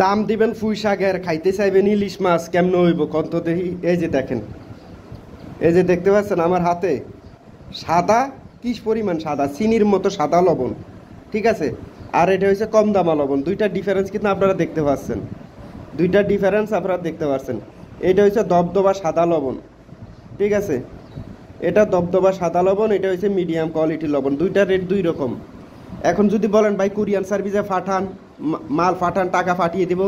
দাম দিবেন পুঁই শাকের, খাইতে চাইবেন ইলিশ মাছ, কেমন হইব কত দেখি। এই যে দেখেন, এই যে দেখতে পাচ্ছেন আমার হাতে সাদা, কি পরিমাণ সাদা, চিনির মতো সাদা লবণ, ঠিক আছে। আর এটা হচ্ছে কম দামা লবণ। দুইটা ডিফারেন্স কিন্তু আপনারা দেখতে পাচ্ছেন, দুইটা ডিফারেন্স আপনারা দেখতে পাচ্ছেন। এটা হচ্ছে দবদবা সাদা লবণ, ঠিক আছে। এটা দবদবা সাদা লবণ, এটা হচ্ছে মিডিয়াম কোয়ালিটি লবণ। দুইটা রেট দুই রকম। এখন যদি বলেন ভাই কুরিয়ান সার্ভিসে পাঠান, মাল পাঠান, টাকা পাঠিয়ে দিব,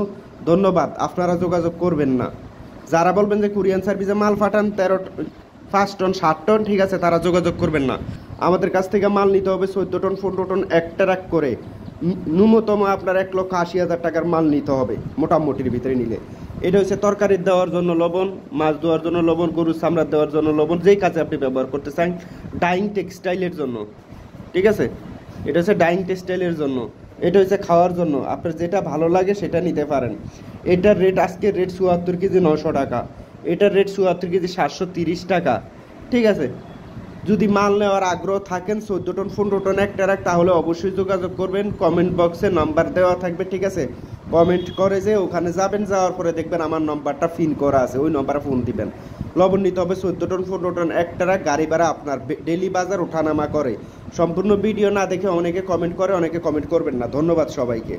ধন্যবাদ, আপনারা যোগাযোগ করবেন না। যারা বলবেন যে কুরিয়ান সার্ভিসে মাল পাঠান 5 টন 7 টন, ঠিক আছে, তারা যোগাযোগ করবেন না। আমাদের কাছ থেকে মাল নিতে হবে 14 টন 15 টন এক ট্রাক করে, ন্যূনতম আপনার 1,80,000 টাকার মাল নিতে হবে মোটামুটির ভিতরে নিলে। এটা হচ্ছে তরকারি দেওয়ার জন্য লবণ, মাছ দেওয়ার জন্য লবণ, গরুর চামড়া দেওয়ার জন্য লবণ, যেই কাজে আপনি ব্যবহার করতে চান। ডাইং টেক্সটাইলের জন্য, ঠিক আছে। এটা হচ্ছে ডাইং টেক্সটাইলের জন্য। এটা হচ্ছে খাওয়ার জন্য, আপনার যেটা ভালো লাগে সেটা নিতে পারেন। এটার রেট আজকে রেট 74 কেজি 900 টাকা। এটার রেট 74 কেজি 730 টাকা, ঠিক আছে। যদি মাল নেওয়ার আগ্রহ থাকেন 14 টন 15 টন এক ট্রাক, তাহলে অবশ্যই যোগাযোগ করবেন। কমেন্ট বক্সে নাম্বার দেওয়া থাকবে, ঠিক আছে। কমেন্ট করে যে ওখানে যাবেন, যাওয়ার পরে দেখবেন আমার নাম্বারটা পিন করা আছে, ওই নাম্বারে ফোন দিবেন। লবণ নিতে হবে 14 টন 15 টন এক ট্রাক। গাড়ি ভাড়া আপনার, ডেলি বাজার ওঠানামা করে। সম্পূর্ণ ভিডিও না দেখে অনেকে কমেন্ট করে, অনেকে কমেন্ট করবেন না। ধন্যবাদ সবাইকে।